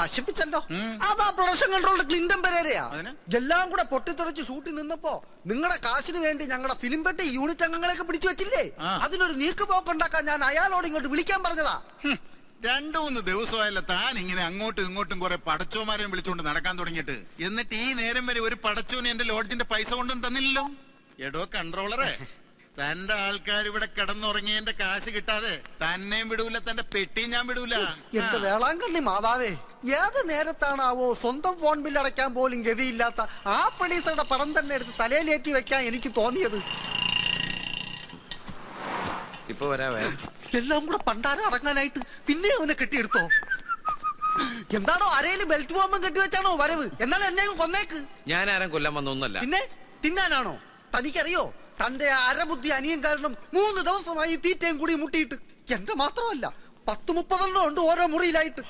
നശിപ്പിച്ചല്ലോ. അതാ production കൺട്രോളിന്റെ Clinton പെരേരയാ. എല്ലാം കൂടെ പൊട്ടിത്തെറിച്ച് ഷൂട്ടിൽ നിന്നപ്പോ നിങ്ങളുടെ കാശിന് വേണ്ടി ഞങ്ങളുടെ ഫിലിം പെട്ടി യൂണിറ്റ് അംഗങ്ങളെയൊക്കെ പിടിച്ചു വെച്ചില്ലേ? അതിനൊരു നീക്കുപോക്കുണ്ടാക്കാൻ ഞാൻ അയാളോട് ഇങ്ങോട്ട് വിളിക്കാൻ പറഞ്ഞതാ. 2-3 ദിവസമായല്ല താൻ ഇങ്ങനെ അങ്ങോട്ടും ഇങ്ങോട്ടും കുറെ പടച്ചോമാരെയും വിളിച്ചുകൊണ്ട് നടക്കാൻ തുടങ്ങിയിട്ട്. എന്നിട്ട് ഈ നേരം വരെ ഒരു പടച്ചോന് എന്റെ ലോഡ്ജിന്റെ പൈസ കൊണ്ടും തന്നില്ലല്ലോ. എടോ കൺട്രോളറെ, തന്റെ ആൾക്കാർ ഇവിടെ കിടന്നുറങ്ങിയതിന്റെ കാശ് കിട്ടാതെ തന്നെയും വിടൂല, തന്റെ പെട്ടിയും ഞാൻ വിടൂല. എന്റെ വേളാങ്കണ്ണി മാതാവേ, ഏത് നേരത്താണാവോ സ്വന്തം ഫോൺ ബില്ല് അടയ്ക്കാൻ പോലും ഗതിയില്ലാത്ത ആ പ്രൊഡ്യൂസറുടെ പടം തന്നെ എടുത്ത് തലയിലേറ്റി വെക്കാൻ എനിക്ക് തോന്നിയത്. ഇപ്പൊ വരാവേ. എല്ലാം കൂടെ പണ്ടാരം അടങ്ങാനായിട്ട് പിന്നെ അവനെ കെട്ടിയെടുത്തോ? എന്താണോ അരയില് ബെൽറ്റ് ബോംബും കെട്ടിവെച്ചാണോ വരവ്? എന്നാലും എന്നെ കൊന്നേക്ക്. ഞാൻ ആരും കൊല്ലാൻ വന്നൊന്നല്ല. പിന്നെ തിന്നാനാണോ? തനിക്കറിയോ, തന്റെ അരബുദ്ധി അനിയൻ കാരണം 3 ദിവസമായി തീറ്റയും കൂടി മുട്ടിയിട്ട്. എന്റെ മാത്രമല്ല 10-30 ഉണ്ട് ഓരോ മുറിയിലായിട്ട്.